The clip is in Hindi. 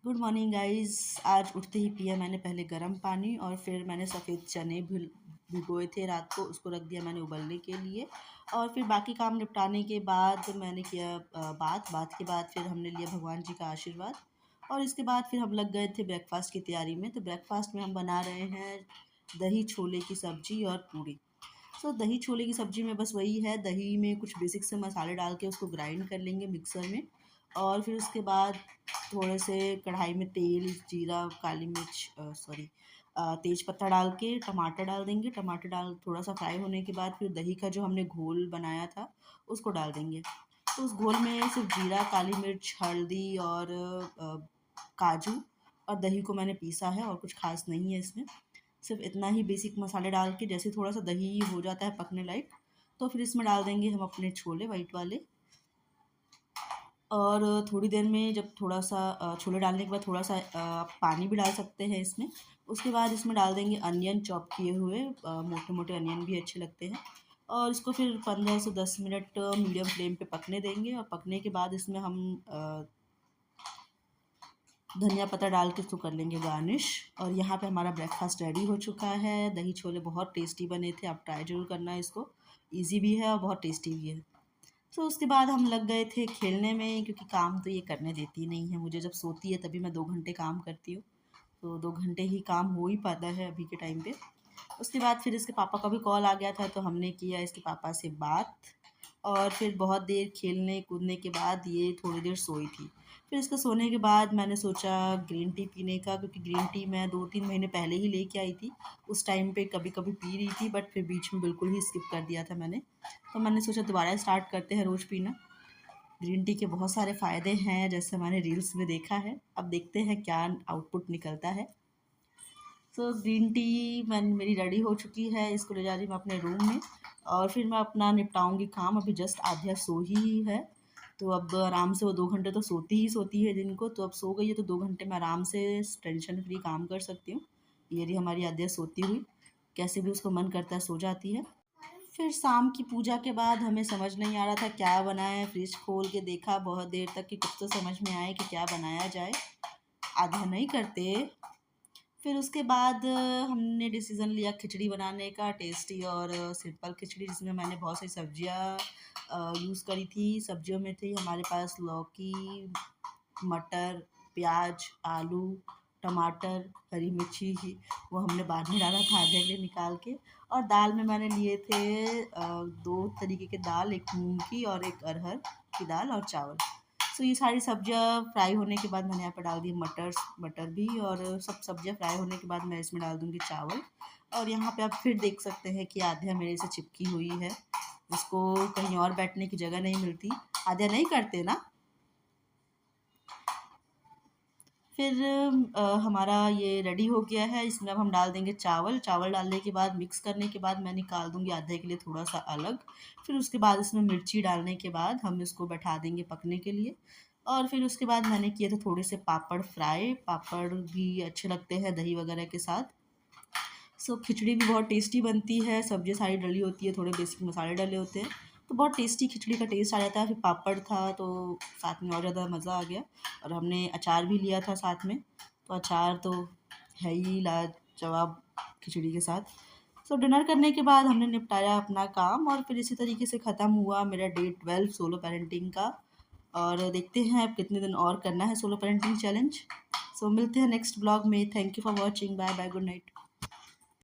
Good morning guys. आज उठते ही पिया मैंने पहले गर्म पानी और फिर मैंने सफ़ेद चने भिगोए थे रात को, उसको रख दिया मैंने उबलने के लिए। और फिर बाकी काम निपटाने के बाद मैंने किया बात के बाद फिर हमने लिया भगवान जी का आशीर्वाद। और इसके बाद फिर हम लग गए थे ब्रेकफास्ट की तैयारी में। तो ब्रेकफास्ट में हम बना रहे हैं दही छोले की सब्ज़ी और पूड़ी। तो दही छोले की सब्ज़ी में बस वही है, दही में कुछ बेसिक से मसाले डाल के उसको ग्राइंड कर लेंगे मिक्सर में। और फिर उसके बाद थोड़े से कढ़ाई में तेल, जीरा, काली मिर्च तेज पत्ता डाल के टमाटर डाल देंगे। टमाटर डाल थोड़ा सा फ्राई होने के बाद फिर दही का जो हमने घोल बनाया था उसको डाल देंगे। तो उस घोल में सिर्फ जीरा, काली मिर्च, हल्दी और काजू और दही को मैंने पीसा है और कुछ खास नहीं है इसमें। सिर्फ इतना ही बेसिक मसाले डाल के जैसे थोड़ा सा दही हो जाता है पकने लायक, तो फिर इसमें डाल देंगे हम अपने छोले वाइट वाले। और थोड़ी देर में जब थोड़ा सा छोले डालने के बाद थोड़ा सा आप पानी भी डाल सकते हैं इसमें। उसके बाद इसमें डाल देंगे अनियन चॉप किए हुए, मोटे मोटे अनियन भी अच्छे लगते हैं। और इसको फिर 15 से 10 मिनट मीडियम फ्लेम पे पकने देंगे। और पकने के बाद इसमें हम धनिया पत्ता डाल के इसको कर लेंगे गार्निश। और यहाँ पे हमारा ब्रेकफास्ट रेडी हो चुका है। दही छोले बहुत टेस्टी बने थे, आप ट्राई ज़रूर करना इसको। इजी भी है और बहुत टेस्टी भी है। तो उसके बाद हम लग गए थे खेलने में, क्योंकि काम तो ये करने देती नहीं है मुझे। जब सोती है तभी मैं 2 घंटे काम करती हूँ, तो 2 घंटे ही काम हो ही पाता है अभी के टाइम पे। उसके बाद फिर इसके पापा का भी कॉल आ गया था, तो हमने किया इसके पापा से बात। और फिर बहुत देर खेलने कूदने के बाद ये थोड़ी देर सोई थी। फिर इसको सोने के बाद मैंने सोचा ग्रीन टी पीने का, क्योंकि ग्रीन टी मैं 2-3 महीने पहले ही लेके आई थी। उस टाइम पे कभी-कभी पी रही थी, बट फिर बीच में बिल्कुल ही स्किप कर दिया था मैंने। तो मैंने सोचा दोबारा स्टार्ट करते हैं रोज़ पीना। ग्रीन टी के बहुत सारे फ़ायदे हैं, जैसे मैंने रील्स में देखा है। अब देखते हैं क्या आउटपुट निकलता है। सो ग्रीन टी मेरी रेडी हो चुकी है, इसको ले जा रही हूँ मैं अपने रूम में। और फिर मैं अपना निपटाऊँगी काम। अभी जस्ट आध्या सो ही है, तो अब आराम से वो 2 घंटे तो सोती ही सोती है दिन को, तो अब सो गई है तो 2 घंटे मैं आराम से टेंशन फ्री काम कर सकती हूँ। ये रही हमारी आध्या सोती हुई, कैसे भी उसको मन करता है सो जाती है। फिर शाम की पूजा के बाद हमें समझ नहीं आ रहा था क्या बनाएँ, फ्रिज खोल के देखा बहुत देर तक कि कुछ तो समझ में आए कि क्या बनाया जाए। आध्या नहीं करते। फिर उसके बाद हमने डिसीज़न लिया खिचड़ी बनाने का, टेस्टी और सिंपल खिचड़ी, जिसमें मैंने बहुत सारी सब्जियाँ यूज़ करी थी। सब्जियों में थी हमारे पास लौकी, मटर, प्याज, आलू, टमाटर, हरी मिर्ची ही वो हमने बाद में डाला था आधे के लिए निकाल के। और दाल में मैंने लिए थे 2 तरीके के दाल, एक मूँग की और एक अरहर की दाल और चावल। सो ये सारी सब्जियाँ फ्राई होने के बाद मैंने यहाँ पे डाल दी मटर भी। और सब सब्जियाँ फ्राई होने के बाद मैं इसमें डाल दूँगी चावल। और यहाँ पे आप फिर देख सकते हैं कि आध्या मेरे से चिपकी हुई है, उसको कहीं और बैठने की जगह नहीं मिलती। आध्या नहीं करते ना। फिर हमारा ये रेडी हो गया है। इसमें अब हम डाल देंगे चावल। चावल डालने के बाद मिक्स करने के बाद मैं निकाल दूँगी आधे के लिए थोड़ा-सा अलग। फिर उसके बाद इसमें मिर्ची डालने के बाद हम इसको बैठा देंगे पकने के लिए। और फिर उसके बाद मैंने किए थे थोड़े से पापड़ फ्राई। पापड़ भी अच्छे लगते हैं दही वगैरह के साथ। सो खिचड़ी भी बहुत टेस्टी बनती है, सब्ज़ियाँ सारी डली होती है, थोड़े बेसिक मसाले डले होते हैं, तो बहुत टेस्टी खिचड़ी का टेस्ट आ जाता है। फिर पापड़ था तो साथ में और ज़्यादा मज़ा आ गया। और हमने अचार भी लिया था साथ में, तो अचार तो है ही लाजवाब खिचड़ी के साथ। सो डिनर करने के बाद हमने निपटाया अपना काम और फिर इसी तरीके से ख़त्म हुआ मेरा डे 12 सोलो पेरेंटिंग का। और देखते हैं अब कितने दिन और करना है सोलो पेरेंटिंग चैलेंज। सो मिलते हैं नेक्स्ट ब्लॉग में। Thank you for watching. Bye bye, good night.